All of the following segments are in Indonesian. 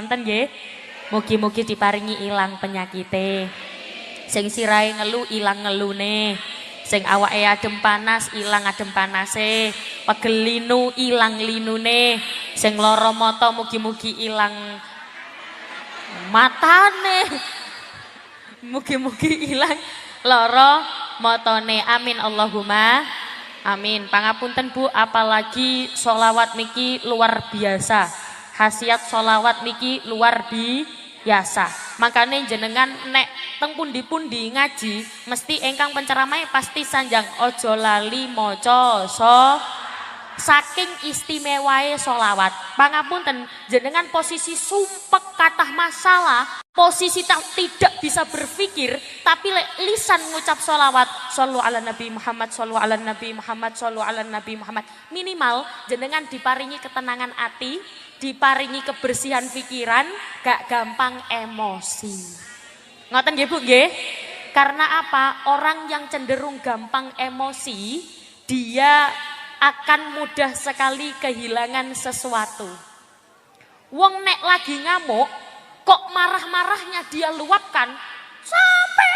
Wonten nggih. Mugi-mugi diparingi ilang penyakite. Sing sirahe ngelu ilang ngelune. Sing awake adem panas ilang adem panase. Pegel linu ilang linune. Sing lara mata mugi-mugi ilang matane. Mugi-mugi ilang lara matane. Amin Allahumma amin. Pangapunten Bu, apalagi sholawat niki luar biasa. Khasiat sholawat niki luar biasa. Makanya jenengan nek teng pundi-pundi ngaji mesti engkang penceramai pasti sanjang ojo lali maca saking istimewae sholawat. Pangapunten jenengan posisi sumpek kathah masalah, posisi tidak bisa berpikir, tapi lisan ngucap sholawat, shollu ala Nabi Muhammad, shollu ala Nabi Muhammad, shollu ala Nabi Muhammad. Minimal jenengan diparingi ketenangan hati, diparingi kebersihan pikiran, gak gampang emosi. Ngoten nggih Bu nggih? Karena apa? Orang yang cenderung gampang emosi, dia akan mudah sekali kehilangan sesuatu. Wong nek lagi ngamuk, kok marah-marahnya dia luapkan sampai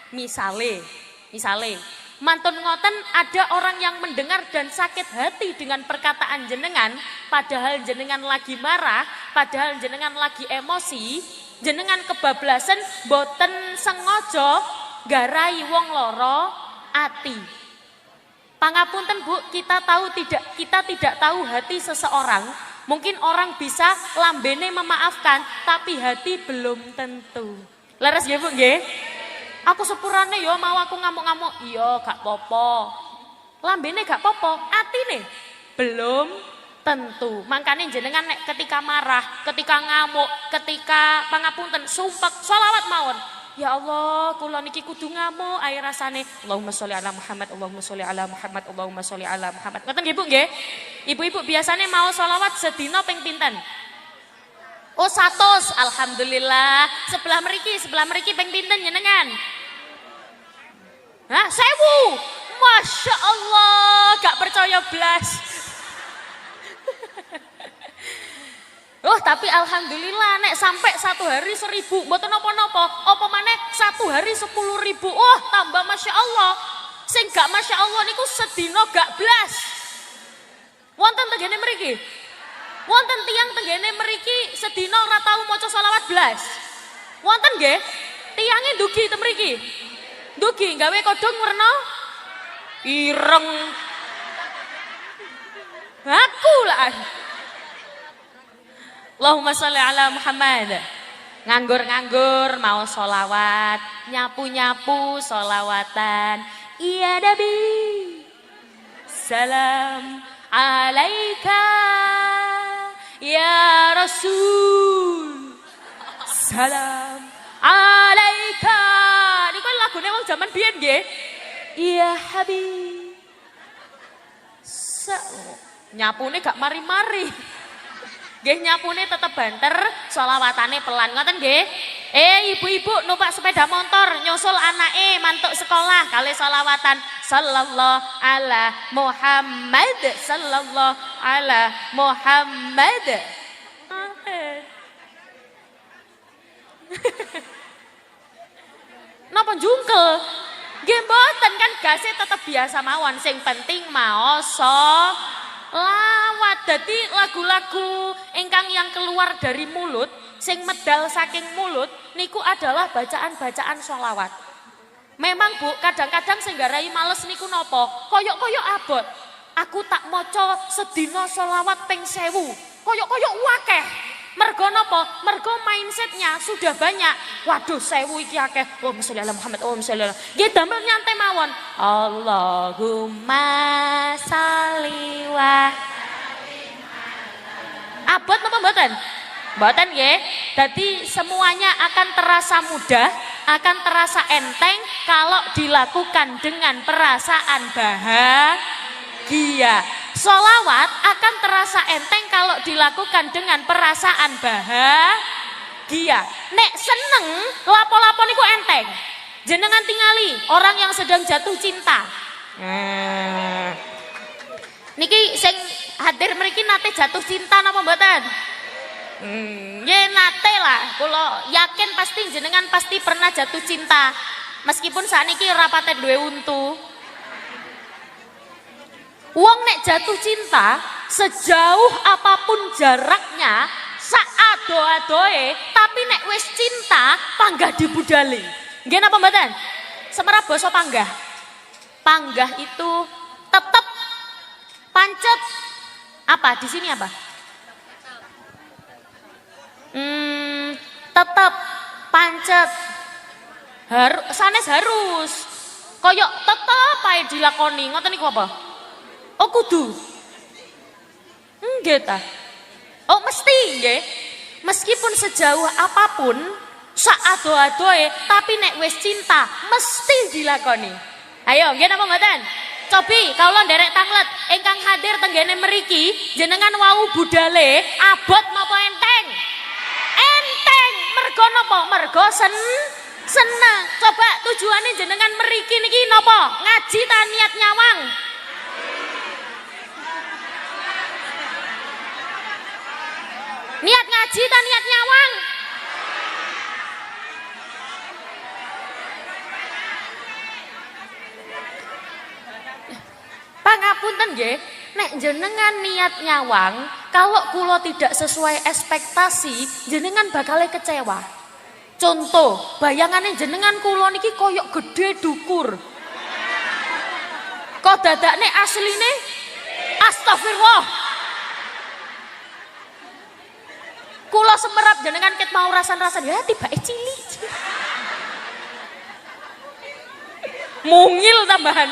misale mantun ngoten ada orang yang mendengar dan sakit hati dengan perkataan jenengan, padahal jenengan lagi marah, padahal jenengan lagi emosi, jenengan kebablasan boten sengaja garai wong loro ati. Pangapunten Bu, kita tidak tahu hati seseorang. Mungkin orang bisa lambene memaafkan, tapi hati belum tentu. Leres nggih Bu nggih? Aku sepurane yo mau aku ngamuk-ngamuk, iya gak popo. Lambene gak popo, atine belum tentu. Makanya jenengan nek ketika marah, ketika ngamuk, ketika pangapunten sumpek sholawat mawon. Ya Allah, kula niki kudu ngamuk ae rasane. Allahumma sholli ala Muhammad, Allahumma sholli ala Muhammad, Allahumma sholli ala Muhammad. Ngoten nggih Bu nggih? Ibu-ibu biasanya mau sholawat sedina ping pinten? Oh 100, alhamdulillah. Sebelah mriki ping pinten jenengan? Hah, 1000. Masya Allah, gak percaya blas. Oh tapi alhamdulillah nek sampai 1 hari 1000 mboten napa-napa. Apa maneh 1 hari 10.000. Oh tambah Masya Allah. Sing gak Masya Allah niku sedina gak blas. Wonten tenggene mriki? Wonten tiyang tenggene mriki sedina ora tau maca selawat blas. Wonten nggih? Tiyange ndugi ten mriki. Ndugi gawe kodhong werna ireng. Aku lah. Allahumma sholli ala Muhammad. Nganggur-nganggur mau sholawat, nyapu-nyapu sholawatan. Iya Nabi, salam alaika ya Rasul, salam alaika. Ini kan lagunya wong zaman biyen nggih. Iya Habib. Nyapune gak mari-mari. Nggih nyapune tetep banter, sholawatane pelan. Ngoten nggih? Ibu-ibu numpak sepeda motor nyusul anake mantuk sekolah kali sholawatan sallallahu ala Muhammad, sallallahu ala Muhammad. Napa jungkel? Nggih mboten kan gase tetep biasa mawon, sing penting maoso lawat. Dadi lagu-lagu ingkang yang keluar dari mulut, sing medal saking mulut niku adalah bacaan-bacaan sholawat. Memang Bu, kadang-kadang sing garai males niku napa? Koyok-koyok abot. Aku tak maca sedina sholawat ping 1000. Koyok-koyok wakeh. Mergo napa? Mergo mindsetnya sudah banyak. Waduh 1000 iki akeh. Allahumma sholli ala Muhammad, Allahumma sholli ala. Nggih damel nyantai mawon. Allahumma sholli wa abot napa mboten? Mboten nggih. Dadi semuanya akan terasa mudah, akan terasa enteng kalau dilakukan dengan perasaan bahagia. Sholawat akan terasa enteng kalau dilakukan dengan perasaan bahagia. Nek seneng, lapo-lapo niku enteng. Jenengan tingali orang yang sedang jatuh cinta. Niki sing hadir mriki nate jatuh cinta napa mboten? Nggih nate lah, kula yakin pasti jenengan pasti pernah jatuh cinta. Meskipun sakniki ora patek duwe untu. Wong nek jatuh cinta, sejauh apapun jaraknya, saado-adoe, tapi nek wis cinta, panggah dibudali. Nggih napa mboten? Semerap basa panggah. Panggah itu tetep pancet. Apa di sini apa? Tetep pancet. Sanes harus. Koyok tetep ae dilakoni. Ngoten niku apa? Oh kudu. Nggih ta. Oh mesti nggih. Meskipun sejauh apapun saado-adoe tapi nek wis cinta mesti dilakoni. Ayo nggih napa mboten? Cobi kawula nderek tanglet ingkang hadir tenggene mriki jenengan wau budale abot napa enteng? Enteng. Mergo napa? Mergo seneng. Coba tujuane jenengan mriki niki napa? Ngaji ta niat nyawang? Niat ngaji ta niat nyawang? Pangapunten nggih, nek jenengan niat nyawang, kalau kula tidak sesuai ekspektasi, jenengan bakal kecewa. Contoh, bayangannya jenengan kula niki koyok gede dukur. Kok dadakne asline astagfirullah. Kula semerap jenengan ket mau rasan-rasan ya tibake cilik. Mungil tambahan.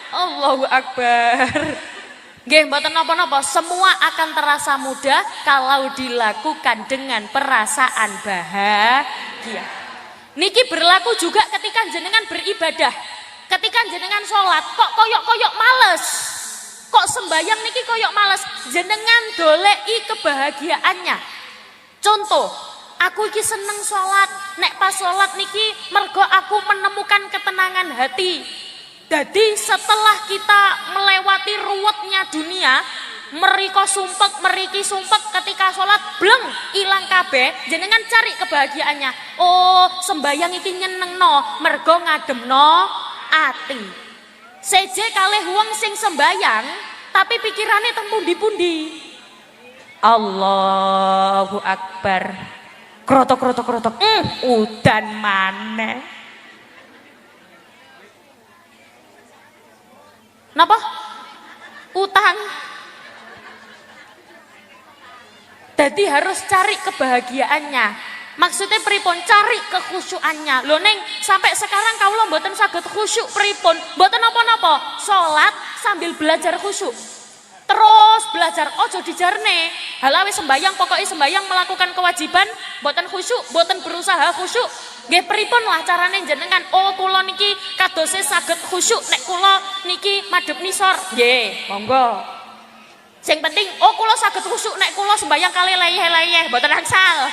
Allahu Akbar. Nggih mboten napa-napa, semua akan terasa mudah kalau dilakukan dengan perasaan bahagia. Niki berlaku juga ketika jenengan beribadah. Ketika jenengan sholat kok koyok-koyok males. Kok sembayang niki koyok males, jenengan doleki kebahagiaannya. Contoh, aku iki seneng sholat, nek pas sholat niki mergo aku menemukan ketenangan hati. Jadi setelah kita melewati ruwetnya dunia, meriki sumpek ketika sholat, bleng, ilang kabeh, jenengan cari kebahagiaannya. Oh, sembayang iki nyenengno, mergo ngademno ati. Seje kalih wong sing sembayang, tapi pikirannya teng pundi-pundi. Allahu Akbar. Krotok. Udan maneh. Napa? Utang. Jadi harus cari kebahagiaannya. Maksudnya pripun? Cari kekhusyukannya. Lho neng, sampai sekarang kawula mboten saged khusyuk pripun? Mboten napa-napa. Salat sambil belajar khusyuk. Terus belajar ojo dijarne. Halawe sembayang pokoknya sembayang melakukan kewajiban, mboten khusyuk, mboten berusaha khusyuk. Nggih pripun lah carane jenengan? Oh kula niki kadose saged khusyuk nek kula niki madhep nisor. Nggih, monggo. Sing penting oh kula saged khusyuk nek kula sembayang kali leyeh-leyeh, mboten angsal.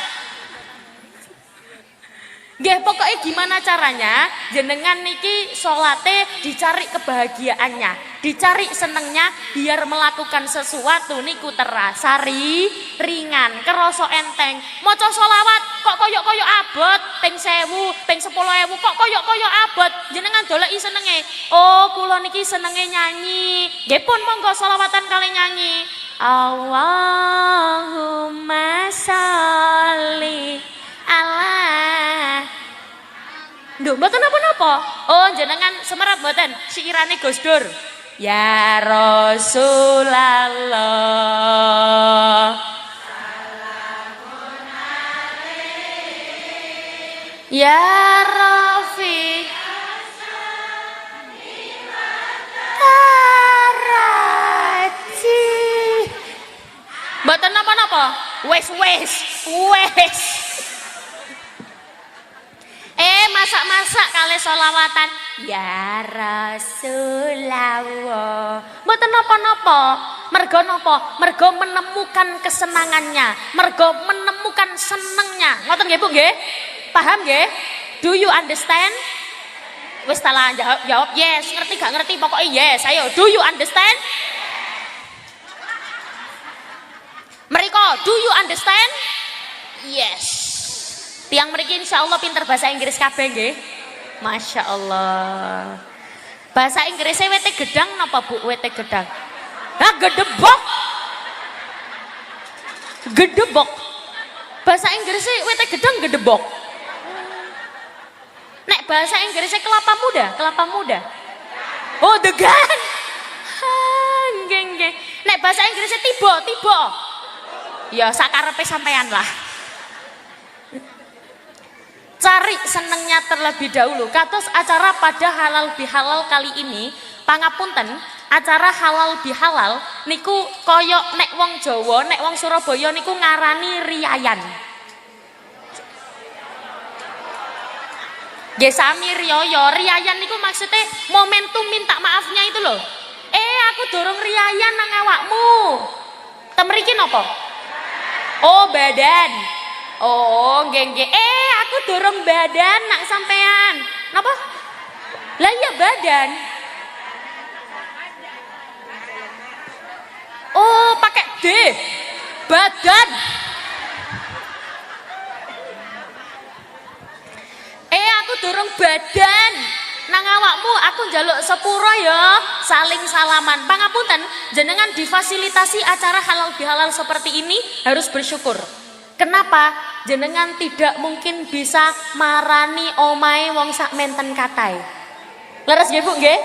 Nggih pokoknya gimana caranya jenengan niki salate dicari kebahagiaannya, dicari senengnya biar melakukan sesuatu niku terasa ringan, kerasa enteng. Maca selawat kok koyok-koyok abot, ping 1000, ping 10.000 kok koyok-koyok abot. Jenengan doleki senenge. Oh, kula niki senenge nyanyi. Nggih pun monggo selawatan kali nyanyi. Allahumma sholli ala. Duh, mboten napa-napa. Oh, jenengan semerap mboten syairane Gus Dur. Ya Rasulullah. Salamun alaik. Ya Rafiq. Karaji. Mboten napa-napa. Wes. Masak-masak kali sholawatan ya Rasulullah. Mboten napa-napa. Mergo napa? Mergo menemukan kesenangannya, mergo menemukan senengnya. Ngoten nggih Bu nggih? Paham nggih? Do you understand? Wis talah jawab yes, ngerti gak ngerti pokoknya yes. Ayo, do you understand? Mereka, do you understand? Yes. Tiang mriki insyaallah pinter bahasa Inggris kabeh nggih. Masya Allah. Bahasa Inggrisnya wete gedang napa Bu? Wete gedang. Nah, gedebok. Gedebok. Bahasa Inggrisnya wete gedang gedebok. Nek bahasa Inggrisnya kelapa muda, kelapa muda. Oh, degan. Nggih, nggih. Nek bahasa Inggrisnya tiba, tiba. Ya sakarepe sampean lah. Cari senengnya terlebih dahulu. Kados acara pada halal bihalal kali ini, pangapunten, acara halal bihalal niku koyok nek wong Jawa, nek wong Surabaya niku ngarani riyayan. Nggih sami riyaya, riyayan niku maksudnya momentum minta maafnya itu loh. Aku dorong riyayan nang awakmu. Temriki napa? Oh, badan. Oh, nggih. Aku dorong badan nak sampean. Napa? Lah iya badan. Oh, pakai D. Badan. Aku dorong badan. Nang awakmu aku njaluk sepuro ya, saling salaman. Pangapunten, jenengan difasilitasi acara halal bihalal seperti ini harus bersyukur. Kenapa? Jenengan tidak mungkin bisa marani omahe wong sak menten katai. Leres nggih Bu nggih?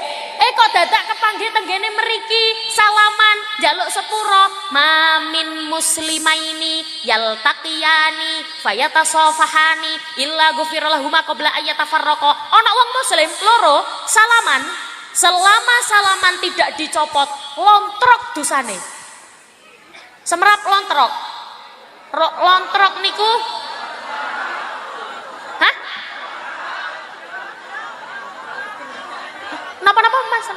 Kok dadak kepanggih tenggene mriki salaman njaluk sepuro mamin muslimaini yaltaqiyani fayatasafahani illa ghufirallahuma qabla ayyatafarraqa. Ana wong muslim loro salaman, selama salaman tidak dicopot lontrok dosane. Semerap lontrok. Lontrok niku hah? Napa-napa Mas?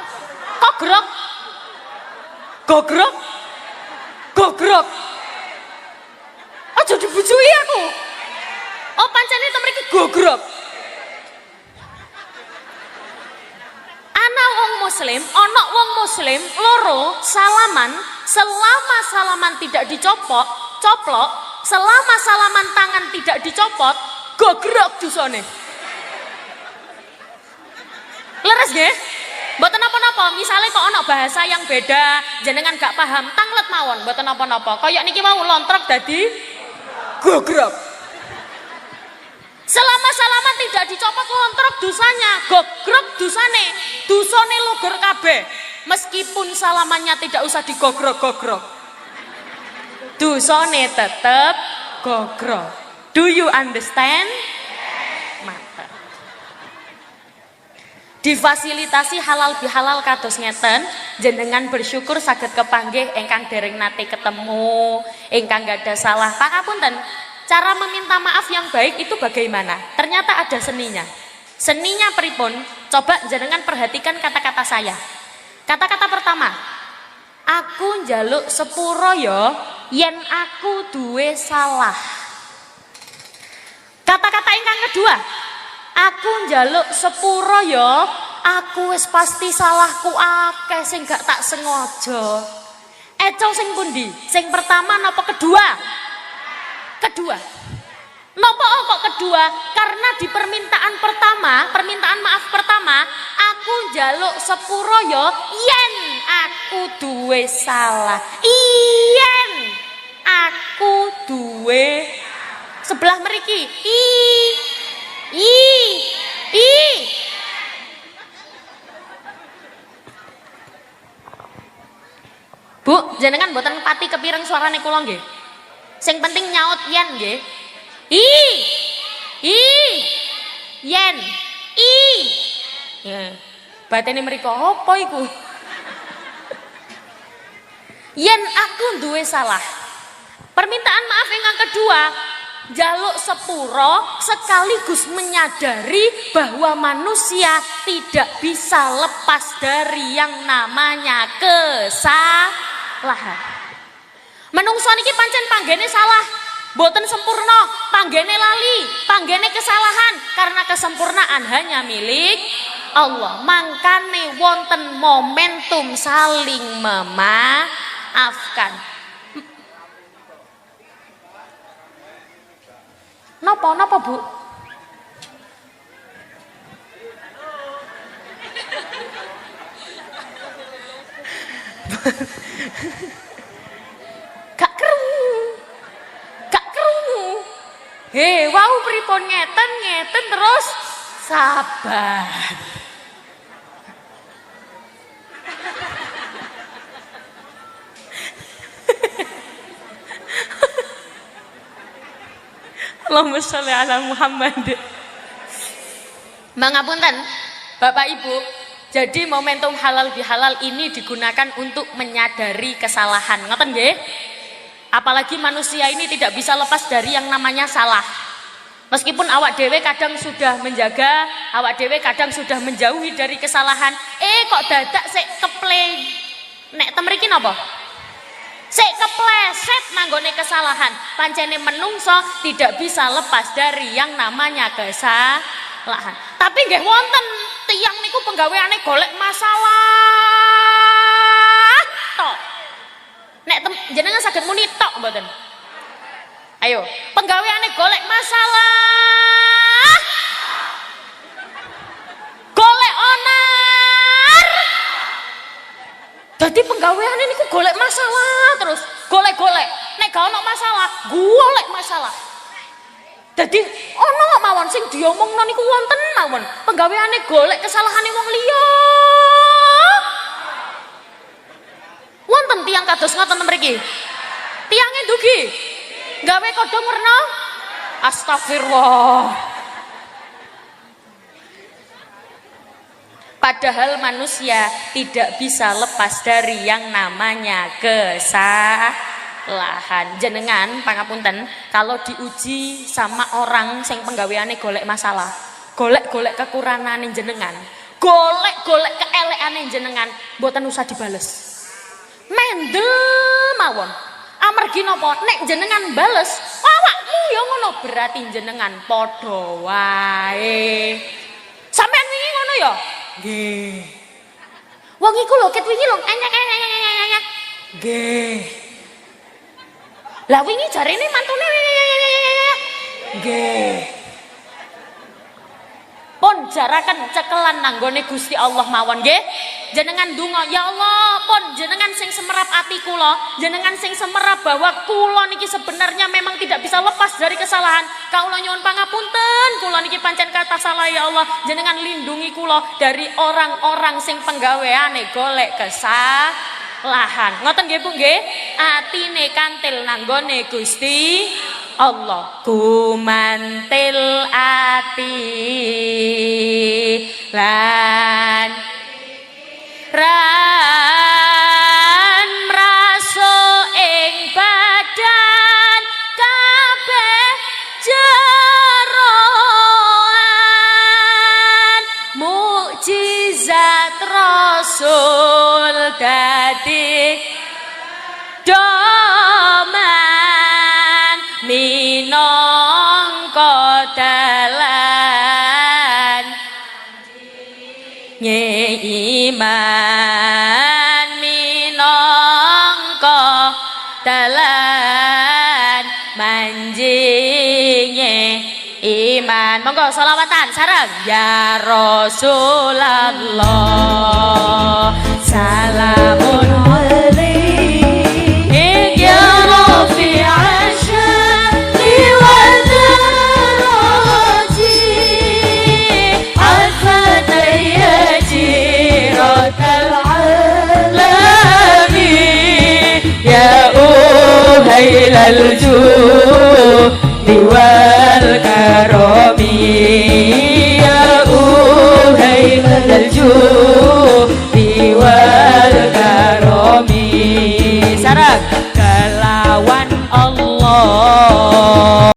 Kogrok. Gogrok. Gogrok. Aja dibujui aku. Oh pancene to mriki gogrok. Ana wong muslim loro salaman, selama salaman tidak dicopot, coplok, selama salaman tangan tidak dicopot, gogrok dosane. Leres nggih? Mboten napa-napa, misale kok ana bahasa yang beda, jenengan gak paham, tanglet mawon, mboten napa-napa. Kaya niki mau lontrok dadi gogrok. Selama salaman tidak dicopot lontrok dosanya, gogrok dosane. Dosane lugur kabeh. Meskipun salamannya tidak usah digogrok-gogrok. Dosane tetep gogrok. Do you understand? Mater. Difasilitasi halal bihalal kados ngeten, jenengan bersyukur saged kepanggih ingkang dereng nate ketemu, ingkang gadah salah. Pangapunten, cara meminta maaf yang baik itu bagaimana? Ternyata ada seninya. Seninya pripun? Coba jenengan perhatikan kata-kata saya. Kata-kata pertama, aku njaluk sepuro ya yen aku duwe salah. Kata-kata ingkang kedua, aku njaluk sepuro ya, aku wis pasti salahku akeh sing gak tak sengaja. Eco sing pundi? Sing pertama napa kedua? Kedua. Napa kok kedua? Karena di permintaan pertama, permintaan maaf pertama, aku njaluk sepuro ya yen aku duwe salah. Yen aku duwe sebelah mriki. Bu, jenengan mboten pati kepireng suarane kula nggih. Sing penting nyaut yen nggih. Yen. Ya. Batene mriko apa iku? Yen aku duwe salah. Permintaan maaf yang kedua, jaluk sepuro sekaligus menyadari bahwa manusia tidak bisa lepas dari yang namanya kesalahan. Menungso niki pancen panggene salah, boten sempurna, panggene lali, panggene kesalahan, karena kesempurnaan hanya milik Allah. Mangkane wonten momentum saling memaafkan. Napa Bu? Gak krungu. Gak krungu. Wau pripun ngeten terus sabar. Allahumma sholli ala Muhammad. Mangapunten, Bapak Ibu. Jadi momentum halal bihalal ini digunakan untuk menyadari kesalahan. Ngoten nggih? Apalagi manusia ini tidak bisa lepas dari yang namanya salah. Meskipun awak dewe kadang sudah menjaga, awak dewe kadang sudah menjauhi dari kesalahan. Kok dadak sik keple. Nek temriki napa? Sik kepleset nanggone kesalahan. Pancene menungso tidak bisa lepas dari yang namanya kesalahan. Tapi nggih wonten tiyang niku penggaweane golek masalah tok. Nek jenengan saged muni tok mboten? Ayo, penggaweane golek masalah. Golek onar. Dadi penggaweane niku golek masalah terus, golek-golek. Nek gak ono masalah, golek masalah. Dadi ono mawon sing diomongno niku wonten mawon. Penggaweane golek kesalahane wong liya. Wonten tiyang kados ngoten mriki. Tiyange ndugi. Gawe kodhong werna astagfirullah. Padahal manusia tidak bisa lepas dari yang namanya kesalahan. Jenengan pangapunten, kalau diuji sama orang sing penggaweane golek masalah, golek-golek kekurangane jenengan, golek-golek keelekane jenengan, mboten usah dibales. Mendel mawon. Amargi napa? Nek jenengan bales, awakmu ya ngono, berarti jenengan padha wae. Sampeyan wingi ngono ya? Nggih. Wong iku lho ket wingi lho enyek. Nggih. Lah wingi jarene mantune nggih. Pun jaraken cekelan nanggone Gusti Allah mawon nggih. Jenengan ndonga, ya Allah, pun jenengan sing semerap ati kula, jenengan sing semerap bahwa kula niki sebenarnya memang tidak bisa lepas dari kesalahan. Kaula nyuwun pangapunten, kula niki pancen kathah salah ya Allah. Jenengan lindungi kula dari orang-orang sing penggaweane golek kesalahan. Ngoten nggih Bu nggih? Atine kantil nanggone Gusti Allah. Gumantil ati lan ran mraso ing badan kabeh jeroan mukjizat Rasul dadi doman minangka dalan iman minangka dalan manjinge iman. Monggo selawatan sareng ya Rasulullah salamun alaik ya rafi'an syani wa darajati al-fatayya jiratal alami ya uhailal judi wal karami ya uhailal judi wal karami sarang kelawan Allah.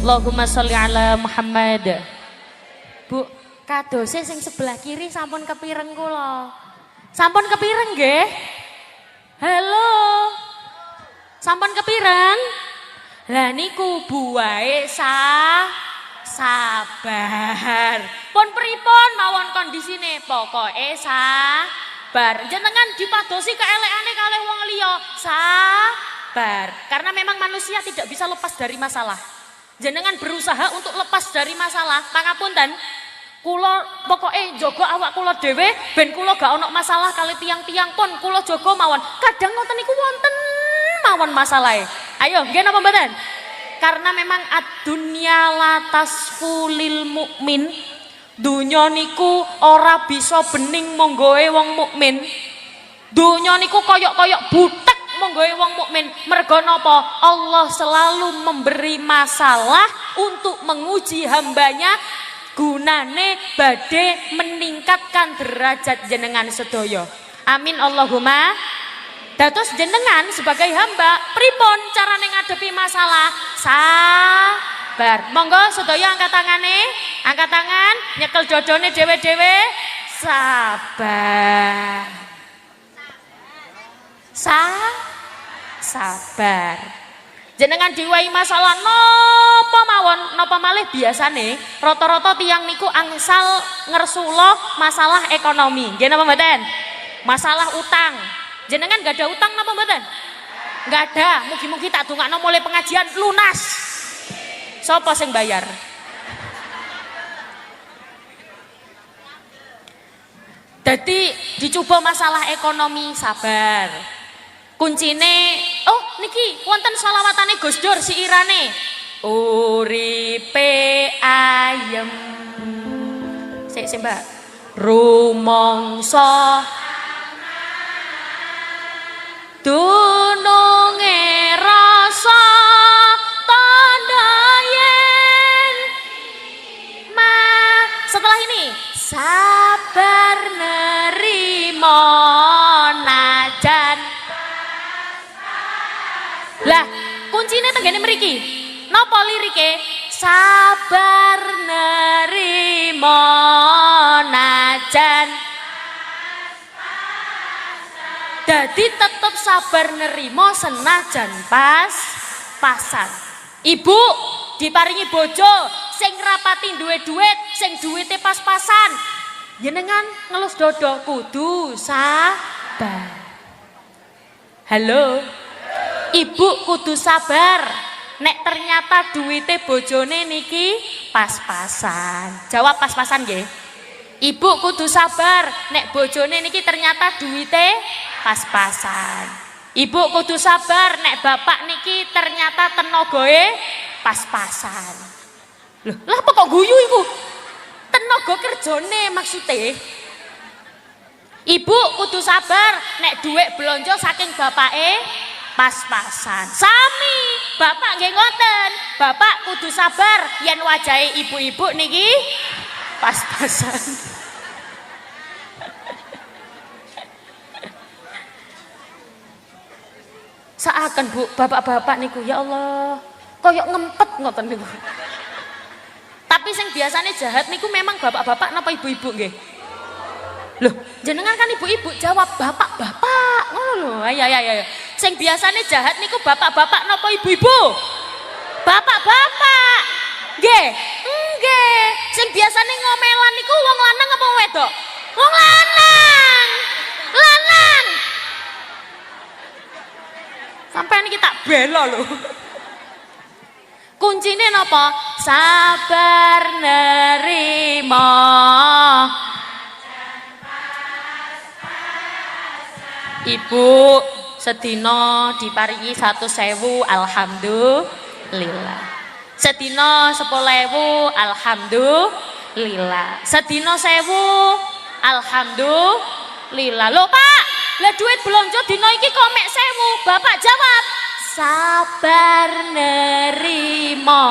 Allahumma sholli ala Muhammad. Bu, kadose sing sebelah kiri sampun kepireng kula. Sampun kepireng nggih? Halo. Sampun kepireng? Lah niku buahe sabar. Pun pripun mawon kondisine, pokoke sabar. Jenengan dipadosi keelekane kalih wong liya, sabar. Karena memang manusia tidak bisa lepas dari masalah. Jenengan berusaha untuk lepas dari masalah, pangapunten. Kula pokoke jaga awak kula dhewe ben kula gak ono masalah kali tiang-tiang pun kula jaga mawon. Kadang ngoten niku wonten mawon masalahe. Ayo, nggih napa mboten? Karena memang ad-dunya la tasfulil mukmin. Dunya niku ora bisa bening monggoe wong mukmin. Dunya niku koyok-koyok butek monggoe wong mukmin. Mergo napa? Allah selalu memberi masalah untuk menguji hambanya, gunane badhe meningkatkan derajat jenengan sedaya. Amin Allahumma. Dados jenengan sebagai hamba pripun carane ngadepi masalah? Sabar. Monggo sedaya angkat tangane, angkat tangan, nyekel dodone dhewe-dhewe. Sabar. Sabar. Jenengan diwai masalah napa mawon, napa malih biasane rata-rata tiyang niku angsal ngersula masalah ekonomi. Nggih napa mboten? Masalah utang. Jenengan gak ada utang napa mboten? Gak ada. Mugi-mugi tak dongakno mulai pengajian lunas. Sapa sing bayar? Dadi dicoba masalah ekonomi, sabar. Kuncine, oh niki wonten selawatane Gus Dur siirane. Uripe ayem. Sik Mbak. Rumangsa dununge rasa tanda yen setelah ini sabar nerimo najan. Lah kuncine tenggene mriki napa lirike? Sabar nerimo najan. Dadi tetep sabar nerimo senajan pas-pasan. Ibu diparingi bojo sing rapati duwe duit, sing duwite pas-pasan. Jenengan ngelus dodo kudu sabar. Halo. Ibu kudu sabar. Nek ternyata duwite bojone niki pas-pasan. Jawab pas-pasan nggih. Ibu kudu sabar. Nek bojone niki ternyata duwite pas-pasan. Ibu kudu sabar nek bapak niki ternyata tenagae pas-pasan. Loh, lah apa kok guyu iku? Tenaga kerjane maksude. Ibu kudu sabar nek dhuwit blonjo saking bapake pas-pasan. Sami, bapak nggih ngoten. Bapak kudu sabar yen wajahe ibu-ibu niki pas-pasan. Seakan Bu, bapak-bapak niku ya Allah, koyok ngempet ngoten niku. Tapi sing biasanya jahat niku memang bapak-bapak napa ibu-ibu nggih? Loh, jenengan kan ibu-ibu jawab bapak-bapak. Ngono lho. Ayo. Sing biasanya jahat niku bapak-bapak napa ibu-ibu? Bapak-bapak. Nggih. Nggih. Sing biasanya ngomelan niku wong lanang apa wong wedok? Wong lanang. Lanang. Sampai ini tak bela lho. Kuncine napa? Sabar nerimo. Ibu sedina diparingi 1.000 alhamdulillah. Sedina 10.000 alhamdulillah. Sedina 1.000 alhamdulillah. Lho Pak, lah duit belanja dina iki kok mek 1.000. Bapak jawab, sabar nerimo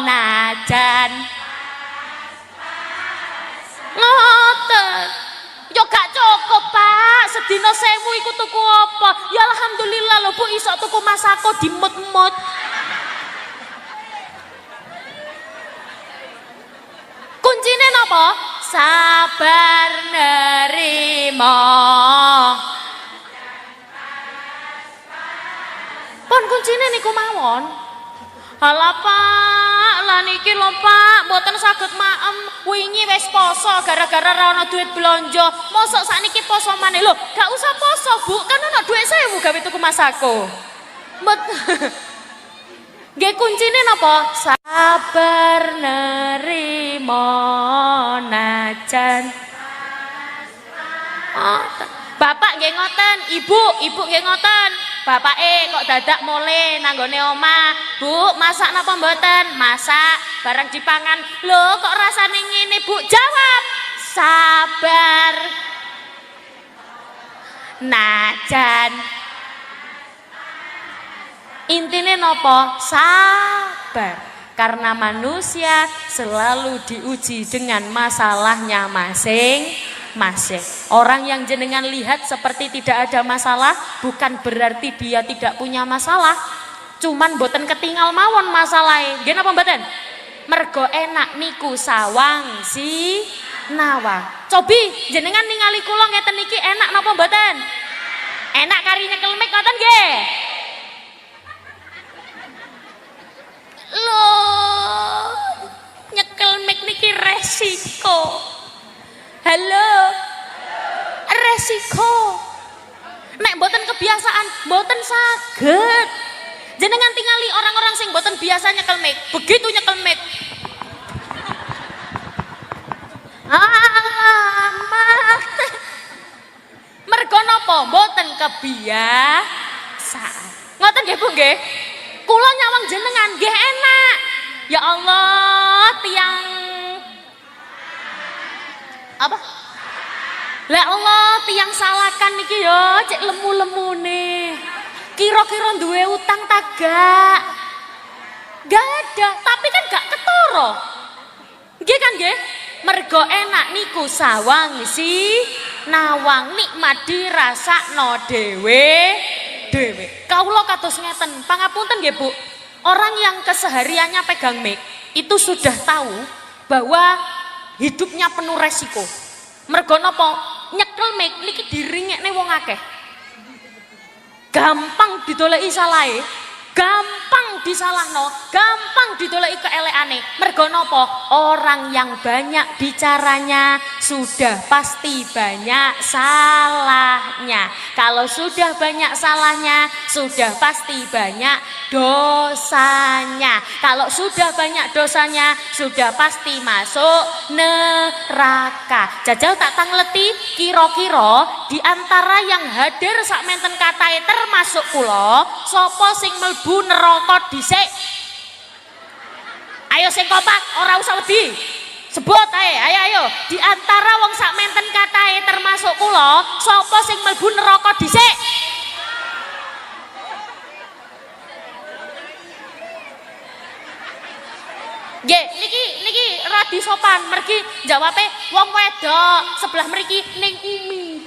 najan. Ngoten. Yo gak cukup Pak, sedina 1.000 iku tuku apa? Ya alhamdulillah lho Bu iso tuku masako dimut-mut. napa? Sabar nerima. Pun kuncine niku mawon. Halah Pak, lah niki lho Pak, mboten saged maem. Wingi wis poso gara-gara ra ono duit blonjo. Mosok sakniki poso maneh lho? Gak usah poso, Bu. Kan ono duit 1000 gawe tuku masako. Nggih kuncine napa? Sabar nerima najan. Bapak nggih ngoten, ibu nggih ngoten. Bapake kok dadak mule nanggone omah. Bu, masak napa mboten? Masak, bareng dipangan. Lho, kok rasane ngene, Bu? Jawab. Sabar. Najan. Intine napa? Sabar. Karena manusia selalu diuji dengan masalahnya masing-masing. Orang yang jenengan lihat seperti tidak ada masalah bukan berarti dia tidak punya masalah. Cuman boten ketinggal mawon masalahnya. Nggih napa mboten? Mergo enak niku sawang si nawa. Cobi jenengan ningali kula ngeten iki enak napa mboten? Enak kari nyekel mic ngoten nggih? Loh, nyekel mic niki resiko. Halo. Resiko. Nek mboten kebiasaan, mboten saged. Jenengan tingali orang-orang sing mboten biasa nyekel mic. Begitu nyekel mic. Alamak. Mergo napa? Mboten kebiasaan. Ngoten nggih Bu nggih? Kula nyawang jenengan nggih enak. Ya Allah, tiang apa? Lah Allah, tiang salakan niki yo cek lemu-lemune. Kira-kira duwe utang ta gak? Gak ada, tapi kan gak ketara. Nggih kan nggih? Mergo enak niku sawang si nawang nikmat dirasakno dhewe. Kawula kados ngeten, pangapunten nggih Bu. Orang yang kesehariannya pegang mic itu sudah tahu bahwa hidupnya penuh resiko. Mergo napa? Nyekel mic niki diringekne wong akeh. Gampang didoleki salahe, gampang disalahno, gampang didoleki keelekane. Mergo napa? Orang yang banyak bicaranya sudah pasti banyak salahnya. Kalau sudah banyak salahnya, sudah pasti banyak dosanya. Kalau sudah banyak dosanya, sudah pasti masuk neraka. Jajal tak tangleti kira-kira di antara yang hadir sak menten katae termasuk kula, sapa sing mlebu neraka dhisik? Ayo sing kompak, ora usah wedi. Sebut ae, ayo. Di antara wong sak menten katae termasuk kula, sapa sing mlebu neraka dhisik? Nggih, niki radi sopan, mergi jawabe wong wedok sebelah mriki ning Umi.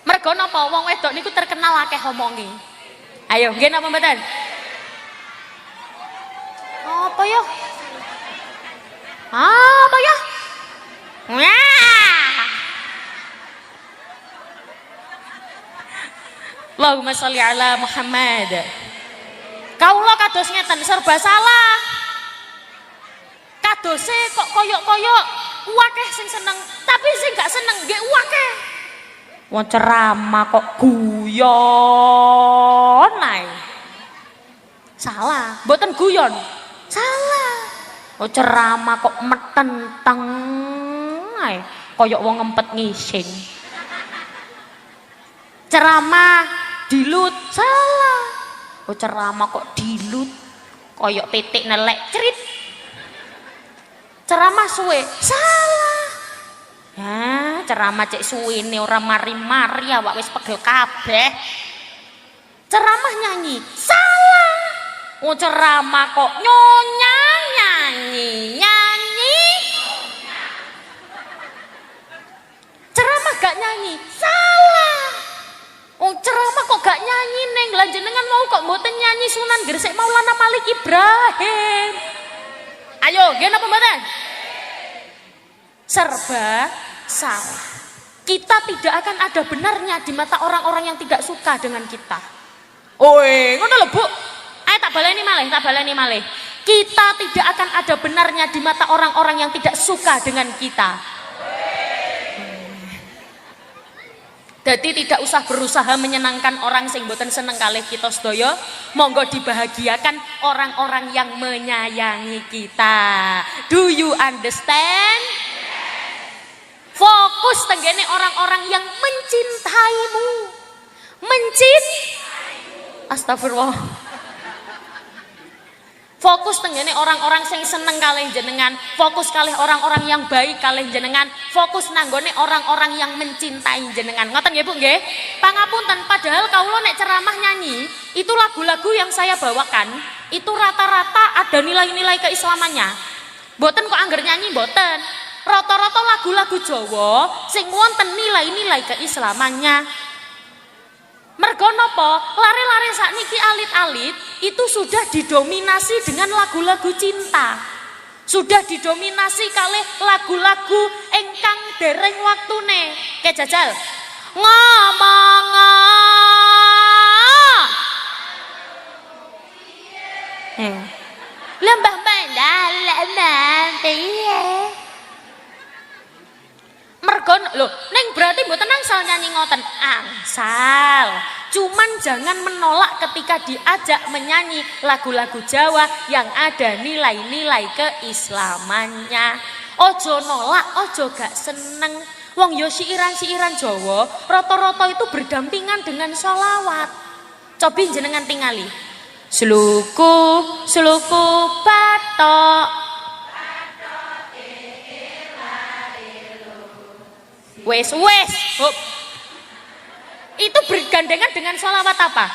Mergo napa wong wedok niku terkenal akeh omongi. Ayo, nggih napa mboten? Apa ya? Apa ya? Allahumma sholli ala Muhammad. Kawula kados ngeten serba salah. Kadose kok koyok-koyok akeh sing seneng, tapi sing gak seneng nggih akeh. Wong ceramah kok guyon ae. Salah, mboten guyon. Salah. Oh ceramah kok metenteng ae, koyok wong ngempet ngising. Ceramah dilut, salah. Oh ceramah kok dilut, koyok titik nelek cerit. Ceramah suwe, salah. Ya, ceramah cek suwene ora mari-mari awak wis pegel kabeh. Ceramah nyanyi, salah. Oh ceramah kok nyanyi. Ceramah gak nyanyi, salah. Oh ceramah kok gak nyanyi neng, lanjenengan mau kok mboten nyanyi Sunan Gresik Maulana Malik Ibrahim. Ayo, nggih napa mboten? Serba salah. Kita tidak akan ada benarnya di mata orang-orang yang tidak suka dengan kita. Oi, ngono lho, Bu. Ayo tak baleni malih. Kita tidak akan ada benarnya di mata orang-orang yang tidak suka dengan kita. Jadi tidak usah berusaha menyenangkan orang sing mboten seneng kalih kita sedaya. Monggo dibahagiakan orang-orang yang menyayangi kita. Do you understand? Fokus tenggene orang-orang yang mencintaimu. Astagfirullah. Fokus tenggene orang-orang sing seneng kalih jenengan, fokus kalih orang-orang yang baik kalih jenengan, fokus nanggone orang-orang yang mencintai jenengan. Ngoten nggih Bu nggih? Pangapunten, padahal kawula nek ceramah nyanyi, itu lagu-lagu yang saya bawakan, itu rata-rata ada nilai-nilai keislamannya. Mboten kok angger nyanyi mboten. Rata-rata lagu-lagu Jawa sing wonten nilai-nilai keislamannya. Mergo napa? Lare-lare sakniki alit-alit itu sudah didominasi dengan lagu-lagu cinta. Sudah didominasi kalih lagu-lagu ingkang dereng waktune. Ke jajal. Ngomong. Lembah mendalam piye? Mergo lho, ning berarti mboten angsal nyanyi ngoten, angsal. Cuman jangan menolak ketika diajak menyanyi lagu-lagu Jawa yang ada nilai-nilai keislamannya. Ojo nolak, ojo gak seneng. Wong yo siiran-siiran Jawa, rata-rata itu berdampingan dengan sholawat. Cobi jenengan tingali. Sluku batok. Wes. Hop. Itu bergandengan dengan sholawat apa?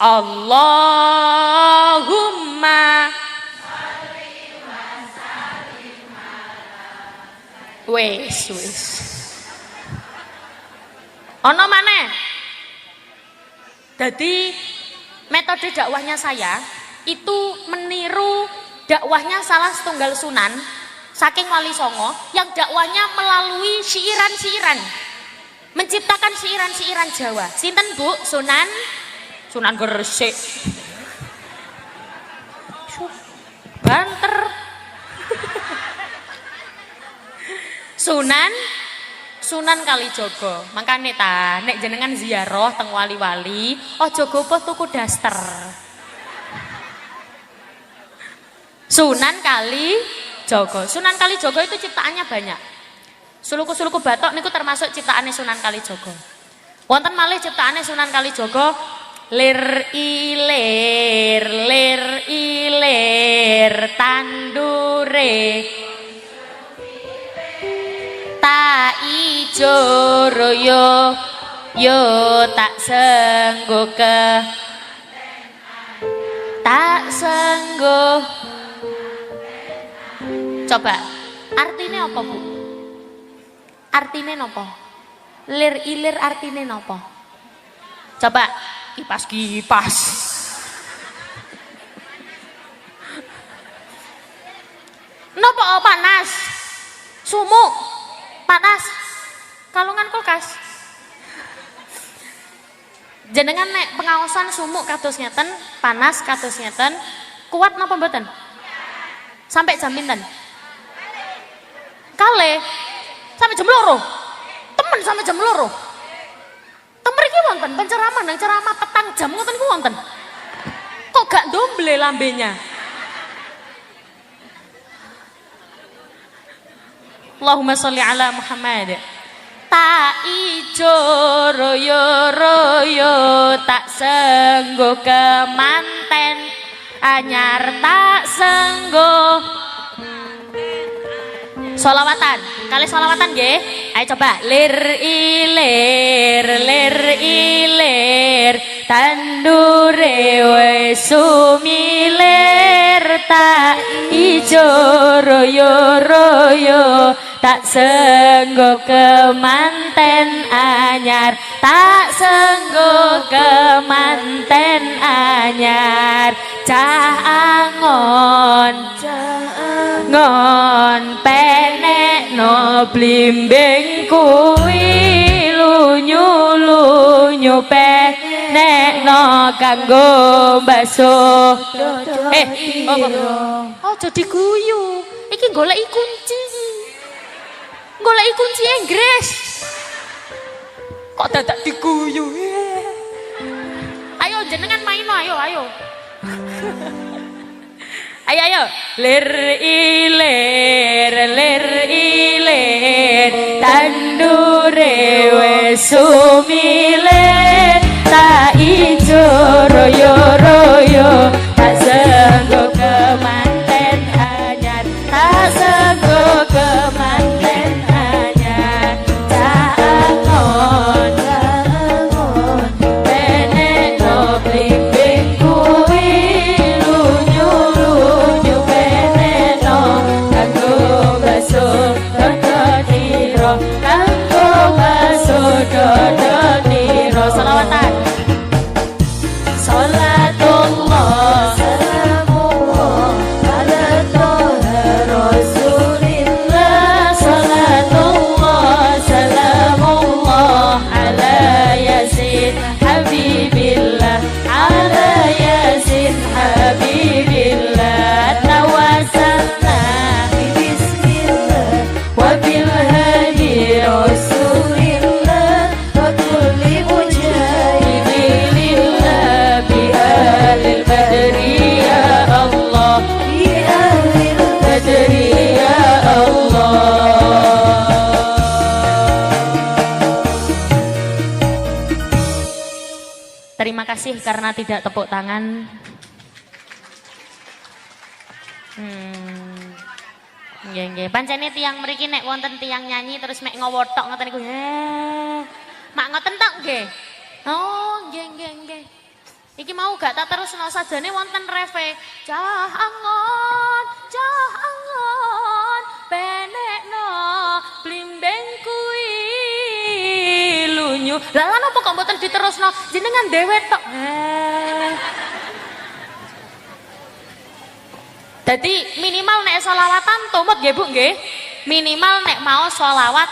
Allahumma wes. Ono maneh. Jadi metode dakwahnya saya itu meniru dakwahnya salah setunggal sunan saking Wali Songo yang dakwahnya melalui siiran-siiran, menciptakan siiran-siiran Jawa. Sinten Bu? Sunan Gresik, banter. Sunan Kalijaga. Makane ta nek jenengan ziarah teng wali-wali aja gopoh tuku daster. Sunan Kalijaga itu ciptaannya banyak. Suluku batok niku termasuk ciptaannya Sunan Kalijaga. Wonten malih ciptaannya Sunan Kalijaga lir ilir tandure ta ijo royo yo tak senggo coba artinya apa Bu? Artinya nopo? Lir ilir artinya nopo? Coba kipas. Nopo panas? Sumuk panas. Kalungan kulkas. Jenengan nek pengaosan sumuk kados ngeten, panas kados ngeten, kuat napa mboten? Sampai jam pinten? Kale sampai jam loro. Temen sampai jam loro. Mriki wonten penceramah nang ceramah petang jam ngoten ku wonten. Kok gak ndomble lambenya? Allahumma sholli ala Muhammad. Tak ijo royo tak senggo kemanten anyar tak senggo sholawatan. Kali sholawatan nggih. Ayo coba lir ilir tandure wis sumilir tak ijo royo tak senggo kemanten anyar, tak senggo kemanten anyar. Cah angon ngon penek no blimbing kuwi lunyu lunyu penek no kanggo bakso. Oh jadi guyu iki goleki kunci, goleki kunci Inggris kok dadak diguyu. Ayo jenengan main ayo ayo. Ayo ayo lir ilir tandure wis sumile tak ijo royo royo tak senggo kemanten anyar, tak senggo kemanten anyar. Jangon penek no blimbing kuwi lunyu lunyu penek no kanggo bakso dodotiro, kanggo bakso dodotiro. Selawatan. Salatullah salamullah ala toha rasulillah, salatullah salamullah ala yasin habibillah, ala yasin habibillah. Tawassalna bismillah wa bil hadi rasulillah wa kulli mujahidin lillah bi ahlil badri ya Allah, bi ahlil badri ya Allah. Terima kasih karena tidak tepuk tangan. Nggih nggih. Pancene tiyang mriki nek wonten tiyang nyanyi terus mek ngowotok ngoten niku. Mak ngoten tok nggih. Oh, nggih nggih nggih. Iki mau gak tak terusno sajane wonten refe. Cah angon penekno blimbing kuwi lunyu. Lah lan apa kok mboten diterusno? Jenengan dhewe tok. Jadi minimal nek sholawatan tumut nggih Bu nggih. Minimal nek mau sholawat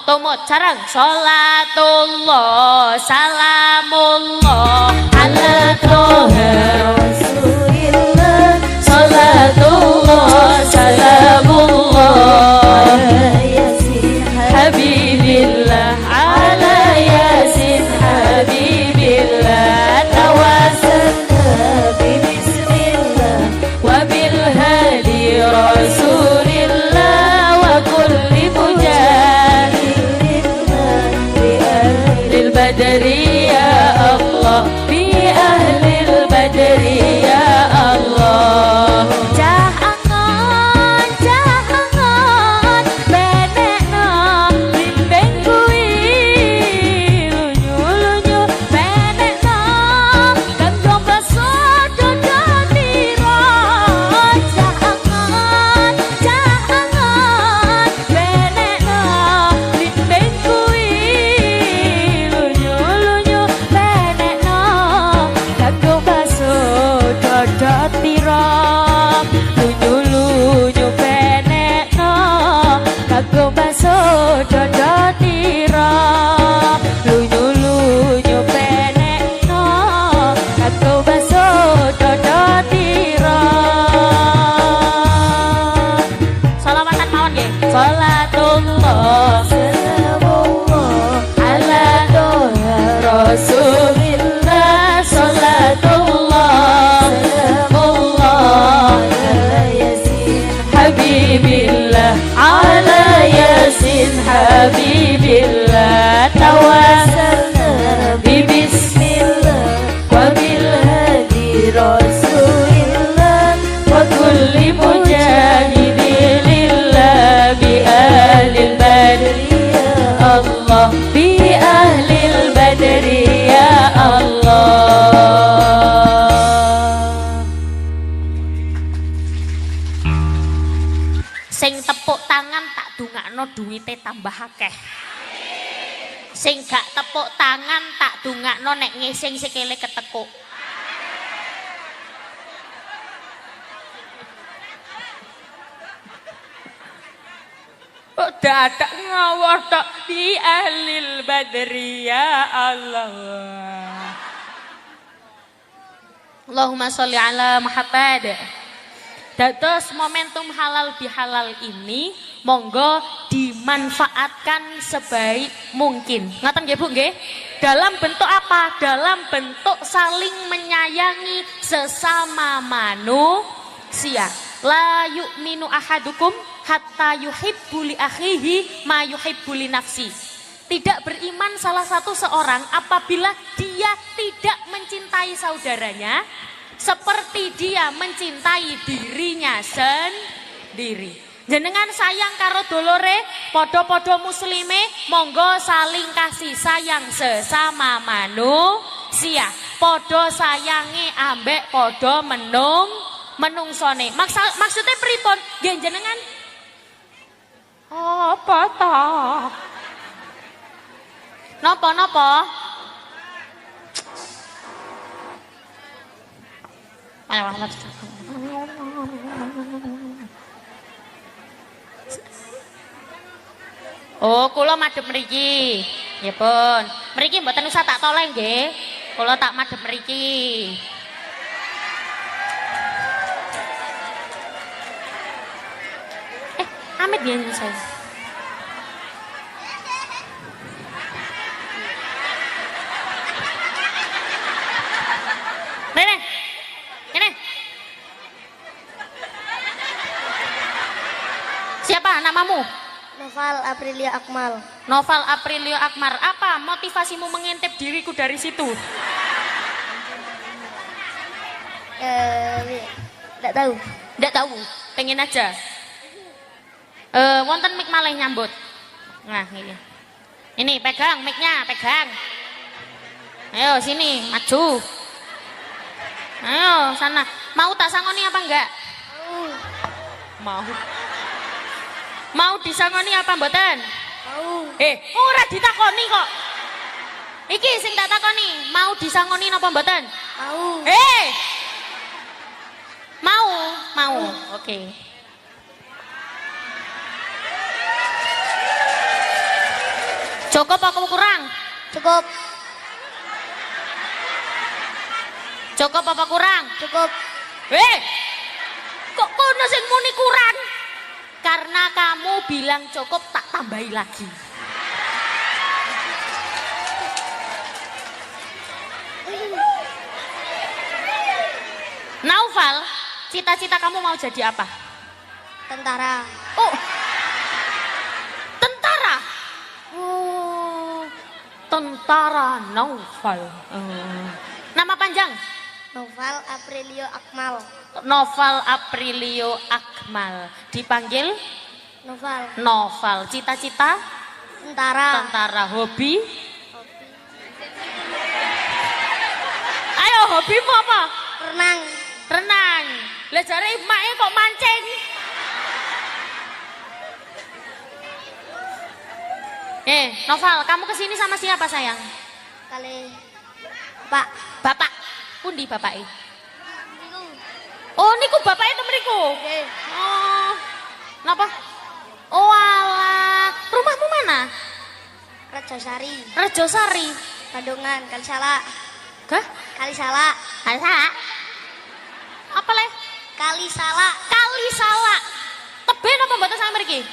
tumut jarang. Sholatullah salamullah ala toha rasulillah, sholatullah salamullah ala yasin habibillah, ala yasin habibillah. Tawassalna bismillah wa bil hadi rasulillah wa kulli mujahidillah bi ahlil badri ya Allah, bi ahlil badri ya Allah. Cah angon benekno blimbing kuwi lunyu lunyu benekno kanggo bakso dodotiro. Cah angon benekno blimbing kuwi lunyu lunyu benekno kanggo bakso dodotiro. Lunyu lunyu benekno kanggo bakso dodotiro. Lunyu lunyu benekno kanggo bakso dodotiro. Sholawatan mawon nggih. Sholatullah salamullah ala toha rasulillah, sholatullah salamullah ala yasin habibillah, ala yasin habibillah. Tawassalna bismillah wa bil hadi rasulillah wa kulli mujahidin lillah bi ahlil badri ya Allah, bi ahlil badri ya Allah. Sing tepuk tangan tak dungakno dongakno duwite tambah akeh. Sing gak tepuk tangan tak dongakno nek ngising sikile ketekuk. Dadak ngawur tok di ahlil badri ya Allah. Allahumma sholli ala Muhammad. Dados momentum halal bihalal ini monggo dimanfaatkan sebaik mungkin. Ngaten nggih Bu nggih? Dalam bentuk apa? Dalam bentuk saling menyayangi sesama manusia. La yu'minu ahadukum hatta yuhibbu li akhihi ma yuhibbu li nafsi. Tidak beriman salah satu seorang apabila dia tidak mencintai saudaranya seperti dia mencintai dirinya sendiri. Jenengan sayang karo dolore, podo-podo muslime, monggo saling kasih sayang sesama manusia. Podo sayange ambek podo menungsone. Maksudnya pripun? Nggih jenengan apa ta? Napa? Oh, kula madhep mriki. Nggih pun. Mriki mboten usah tak toleh nggih. Kula tak madhep mriki. Amit biyen saya. Ini. Siapa namamu? Noval Aprilia Akmal. Noval Aprilia Akmal. Apa motivasimu mengintip diriku dari situ? Tidak tahu. Tidak tahu. Pengen aja. Wonten mic malih nyambut. Nah, ini pegang mic-nya, pegang. Ayo sini, maju. Ayo sana. Mau tak sangoni apa enggak? Mau. Mau disangoni apa mboten? Mau. Ora ditakoni kok. Iki sing tak takoni, mau disangoni napa mboten? Mau. Mau. Oke. Cukup apa kurang? Cukup. Cukup apa kurang? Cukup. Kok kono sing muni kurang? Karena kamu bilang cukup, tak tambahi lagi. Naufal, cita-cita kamu mau jadi apa? Tentara. Oh, tentara. Oh, tentara Naufal. Nama panjang? Noval Aprilio Akmal. Noval Aprilio Akmal. Dipanggil? Noval. Noval. Cita-cita? Tentara. Tentara. Hobi? Ayo, hobimu apa? Renang. Renang. Lah jare emaknya kok mancing? Noval, kamu kesini sama siapa sayang? Kali Pak. Bapak. Pundi bapake? Oh, niku bapake to mriku. Nggih. Oh. Napa? Oh alah. Rumahmu mana? Rejosari. Rejosari. Bandungan, Kalisala. Kah? Kalisala. Kalisala. Apa le? Kalisala. Kalisala. Tebe napa mboten sampe mriki?